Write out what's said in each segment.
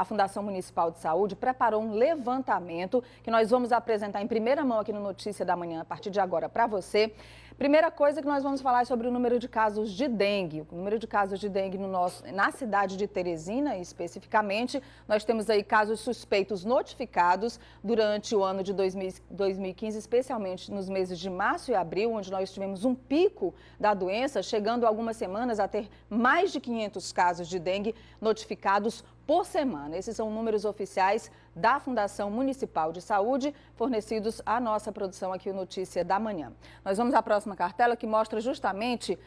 a Fundação Municipal de Saúde preparou um levantamento que nós vamos apresentar em primeira mão aqui no Notícia da Manhã, a partir de agora, para você. Primeira coisa que nós vamos falar é sobre o número de casos de dengue. O número de casos de dengue na cidade de Teresina, especificamente, nós temos aí casos suspeitos notificados durante o ano de 2015, especialmente nos meses de março e abril, onde nós tivemos um pico da doença, chegando algumas semanas a ter mais de 500 casos de dengue notificados por semana. Esses são números oficiais da Fundação Municipal de Saúde, fornecidos à nossa produção aqui, o Notícia da Manhã. Nós vamos à próxima cartela, que mostra justamente,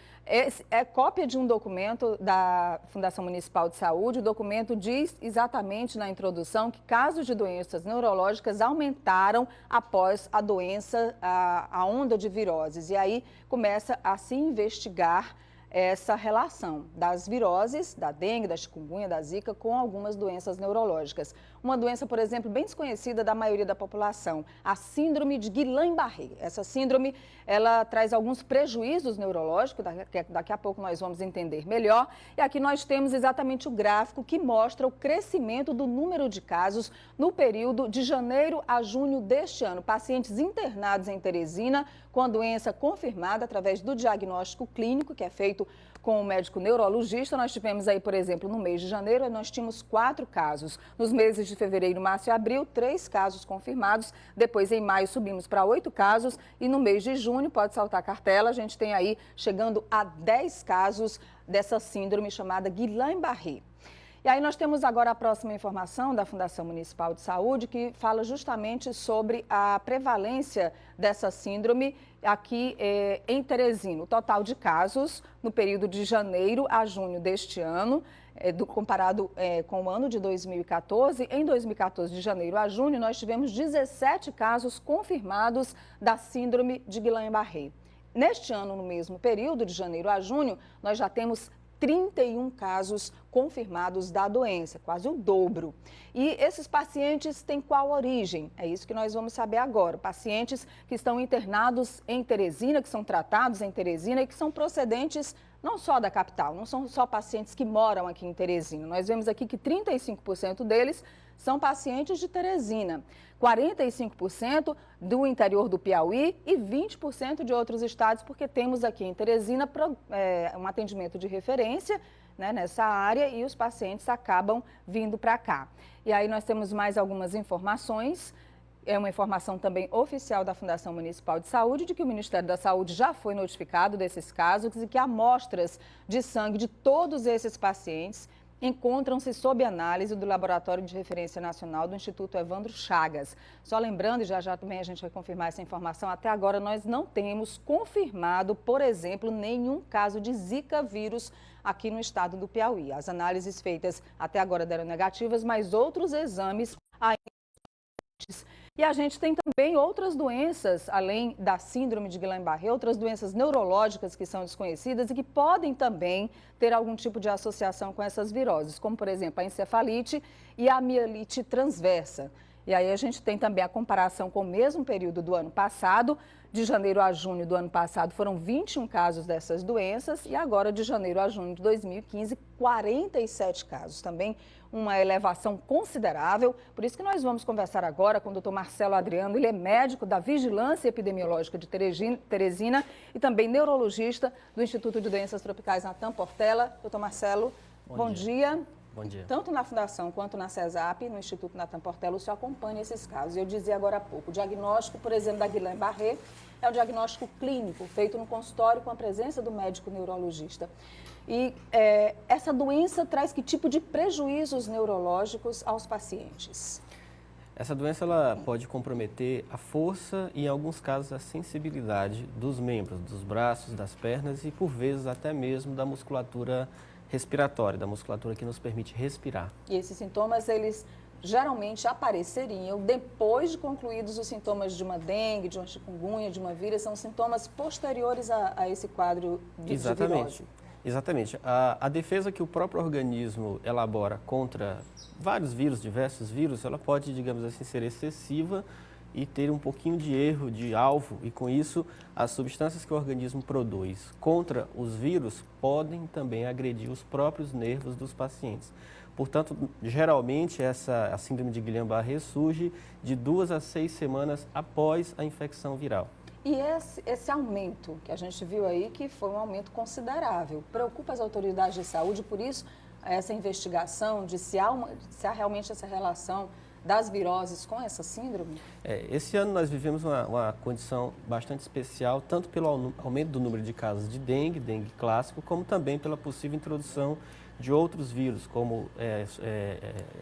cópia de um documento da Fundação Municipal de Saúde. O documento diz exatamente na introdução que casos de doenças neurológicas aumentaram após a doença, a onda de viroses. E aí começa a se investigar essa relação das viroses, da dengue, da chikungunya, da zika, com algumas doenças neurológicas. Uma doença, por exemplo, bem desconhecida da maioria da população, a síndrome de Guillain-Barré. Essa síndrome, ela traz alguns prejuízos neurológicos, daqui a pouco nós vamos entender melhor. E aqui nós temos exatamente o gráfico que mostra o crescimento do número de casos no período de janeiro a junho deste ano. Pacientes internados em Teresina com a doença confirmada através do diagnóstico clínico, que é feito com o médico neurologista. Nós tivemos aí, por exemplo, no mês de janeiro, nós tínhamos 4 casos. Nos meses de fevereiro, março e abril, 3 casos confirmados. Depois, em maio, subimos para 8 casos. E no mês de junho, pode saltar a cartela, a gente tem aí chegando a 10 casos dessa síndrome chamada Guillain-Barré. E aí nós temos agora a próxima informação da Fundação Municipal de Saúde, que fala justamente sobre a prevalência dessa síndrome aqui em Teresina. O total de casos no período de janeiro a junho deste ano, comparado com o ano de 2014, em 2014, de janeiro a junho, nós tivemos 17 casos confirmados da síndrome de Guillain-Barré. Neste ano, no mesmo período, de janeiro a junho, nós já temos 31 casos confirmados da doença, quase o dobro. E esses pacientes têm qual origem? É isso que nós vamos saber agora. Pacientes que estão internados em Teresina, que são tratados em Teresina e que são procedentes não só da capital, não são só pacientes que moram aqui em Teresina. Nós vemos aqui que 35% deles são pacientes de Teresina, 45% do interior do Piauí e 20% de outros estados, porque temos aqui em Teresina um atendimento de referência, né, nessa área, e os pacientes acabam vindo para cá. E aí nós temos mais algumas informações. É uma informação também oficial da Fundação Municipal de Saúde, de que o Ministério da Saúde já foi notificado desses casos e que amostras de sangue de todos esses pacientes encontram-se sob análise do Laboratório de Referência Nacional do Instituto Evandro Chagas. Só lembrando, e já também a gente vai confirmar essa informação, até agora nós não temos confirmado, por exemplo, nenhum caso de Zika vírus aqui no estado do Piauí. As análises feitas até agora deram negativas, mas outros exames ainda. E a gente tem também outras doenças, além da síndrome de Guillain-Barré, outras doenças neurológicas que são desconhecidas e que podem também ter algum tipo de associação com essas viroses, como, por exemplo, a encefalite e a mielite transversa. E aí a gente tem também a comparação com o mesmo período do ano passado. De janeiro a junho do ano passado foram 21 casos dessas doenças e agora de janeiro a junho de 2015, 47 casos. Também uma elevação considerável. Por isso que nós vamos conversar agora com o Dr. Marcelo Adriano. Ele é médico da Vigilância Epidemiológica de Teresina e também neurologista do Instituto de Doenças Tropicais Natan Portela. Dr. Marcelo, bom dia. Bom dia. Tanto na Fundação quanto na CESAP, no Instituto Natan Portela, o senhor acompanha esses casos. Eu dizia agora há pouco, o diagnóstico, por exemplo, da Guillain-Barré é um diagnóstico clínico, feito no consultório com a presença do médico neurologista. E essa doença traz que tipo de prejuízos neurológicos aos pacientes? Essa doença ela pode comprometer a força e, em alguns casos, a sensibilidade dos membros, dos braços, das pernas e, por vezes, até mesmo da musculatura respiratória, da musculatura que nos permite respirar. E esses sintomas, eles geralmente apareceriam depois de concluídos os sintomas de uma dengue, de uma chikungunya, de uma vírus, são sintomas posteriores a esse quadro de virose. Exatamente. A defesa que o próprio organismo elabora contra vários vírus, diversos vírus, ela pode, digamos assim, ser excessiva e ter um pouquinho de erro de alvo, e com isso as substâncias que o organismo produz contra os vírus podem também agredir os próprios nervos dos pacientes. Portanto, geralmente a síndrome de Guillain-Barré surge de 2 a 6 semanas após a infecção viral. E esse aumento que a gente viu aí, que foi um aumento considerável, preocupa as autoridades de saúde, por isso essa investigação de se há realmente essa relação das viroses com essa síndrome? Esse ano nós vivemos uma condição bastante especial, tanto pelo aumento do número de casos de dengue clássico, como também pela possível introdução de outros vírus, como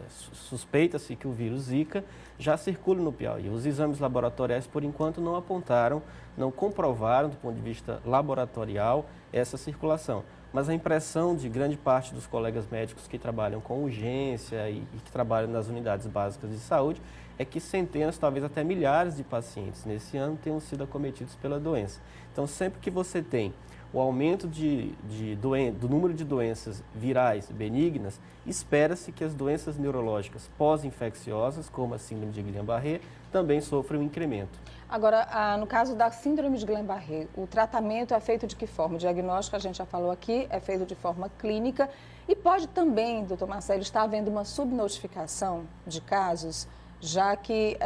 suspeita-se que o vírus Zika já circula no Piauí. Os exames laboratoriais, por enquanto, não apontaram, não comprovaram, do ponto de vista laboratorial, essa circulação. Mas a impressão de grande parte dos colegas médicos que trabalham com urgência e que trabalham nas unidades básicas de saúde é que centenas, talvez até milhares de pacientes nesse ano tenham sido acometidos pela doença. Então, sempre que você tem o aumento do número de doenças virais benignas, espera-se que as doenças neurológicas pós-infecciosas, como a síndrome de Guillain-Barré, também sofram um incremento. Agora, no caso da síndrome de Guillain-Barré, o tratamento é feito de que forma? O diagnóstico, a gente já falou aqui, é feito de forma clínica e pode também, doutor Marcelo, estar havendo uma subnotificação de casos, já que,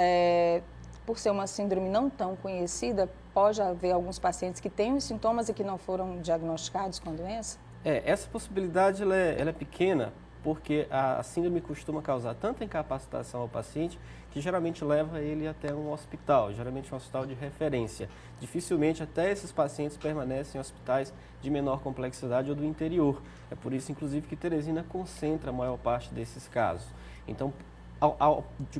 por ser uma síndrome não tão conhecida, pode haver alguns pacientes que têm os sintomas e que não foram diagnosticados com a doença? Essa possibilidade ela é pequena, porque a síndrome costuma causar tanta incapacitação ao paciente que geralmente leva ele até um hospital, geralmente um hospital de referência. Dificilmente até esses pacientes permanecem em hospitais de menor complexidade ou do interior. É por isso, inclusive, que Teresina concentra a maior parte desses casos. Então,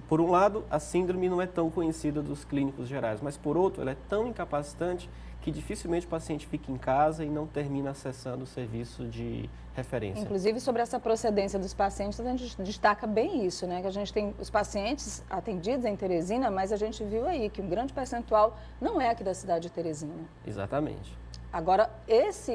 por um lado, a síndrome não é tão conhecida dos clínicos gerais, mas por outro, ela é tão incapacitante que dificilmente o paciente fica em casa e não termina acessando o serviço de referência. Inclusive, sobre essa procedência dos pacientes, a gente destaca bem isso, né? Que a gente tem os pacientes atendidos em Teresina, mas a gente viu aí que um grande percentual não é aqui da cidade de Teresina. Exatamente. Agora, essa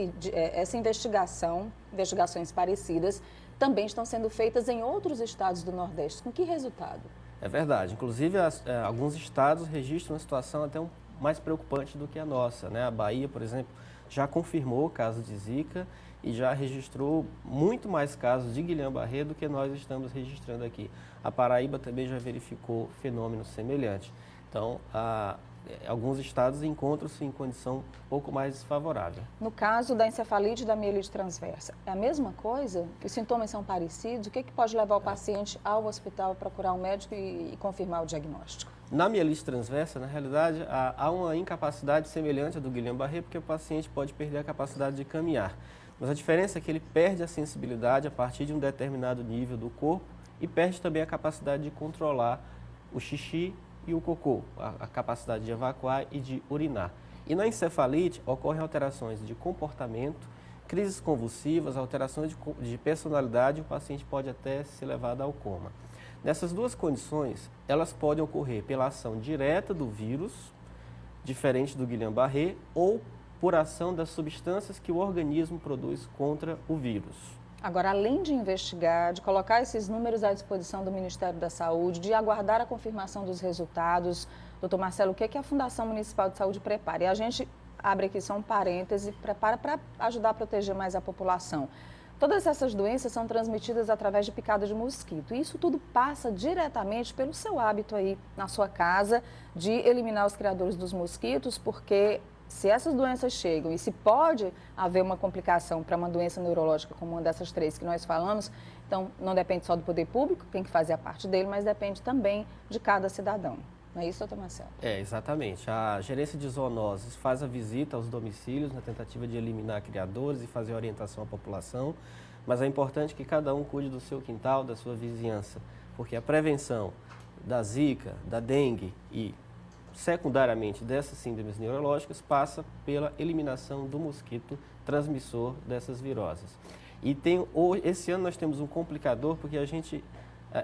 investigações parecidas, também estão sendo feitas em outros estados do Nordeste. Com que resultado? É verdade. Inclusive, alguns estados registram uma situação até mais preocupante do que a nossa, né? A Bahia, por exemplo, já confirmou casos de Zika e já registrou muito mais casos de Guillain-Barré do que nós estamos registrando aqui. A Paraíba também já verificou fenômeno semelhante. Então, alguns estados encontram-se em condição um pouco mais desfavorável. No caso da encefalite e da mielite transversa, é a mesma coisa? Os sintomas são parecidos? O que pode levar o paciente ao hospital procurar um médico e confirmar o diagnóstico? Na mielite transversa, na realidade, há uma incapacidade semelhante à do Guillain-Barré, porque o paciente pode perder a capacidade de caminhar. Mas a diferença é que ele perde a sensibilidade a partir de um determinado nível do corpo e perde também a capacidade de controlar o xixi e o cocô, a capacidade de evacuar e de urinar. E na encefalite ocorrem alterações de comportamento, crises convulsivas, alterações de personalidade, e o paciente pode até ser levado ao coma. Nessas duas condições, elas podem ocorrer pela ação direta do vírus, diferente do Guillain-Barré, ou por ação das substâncias que o organismo produz contra o vírus. Agora, além de investigar, de colocar esses números à disposição do Ministério da Saúde, de aguardar a confirmação dos resultados, doutor Marcelo, o que a Fundação Municipal de Saúde prepara? E a gente abre aqui só um parêntese, prepara para ajudar a proteger mais a população. Todas essas doenças são transmitidas através de picada de mosquito. E isso tudo passa diretamente pelo seu hábito aí na sua casa de eliminar os criadores dos mosquitos, porque se essas doenças chegam e se pode haver uma complicação para uma doença neurológica como uma dessas três que nós falamos, então não depende só do poder público, tem que fazer a parte dele, mas depende também de cada cidadão. Não é isso, doutor Marcelo? Exatamente. A gerência de zoonoses faz a visita aos domicílios na tentativa de eliminar criadores e fazer orientação à população, mas é importante que cada um cuide do seu quintal, da sua vizinhança, porque a prevenção da Zika, da dengue e secundariamente dessas síndromes neurológicas passa pela eliminação do mosquito transmissor dessas viroses. E esse ano nós temos um complicador, porque a gente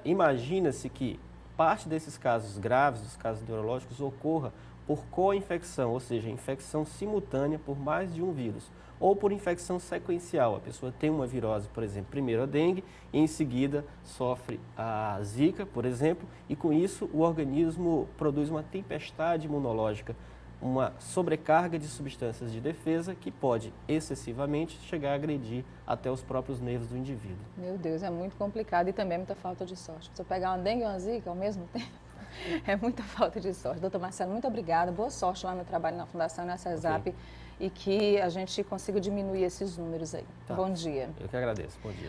imagina-se que parte desses casos graves, dos casos neurológicos, ocorra por co-infecção, ou seja, infecção simultânea por mais de um vírus, ou por infecção sequencial. A pessoa tem uma virose, por exemplo, primeiro a dengue, e em seguida sofre a Zika, por exemplo, e com isso o organismo produz uma tempestade imunológica uma sobrecarga de substâncias de defesa que pode excessivamente chegar a agredir até os próprios nervos do indivíduo. Meu Deus, é muito complicado e também é muita falta de sorte. Se eu pegar uma dengue e uma zika ao mesmo tempo, é muita falta de sorte. Doutor Marcelo, muito obrigada. Boa sorte lá no trabalho na Fundação e na CESAP e que a gente consiga diminuir esses números aí. Tá. Bom dia. Eu que agradeço. Bom dia.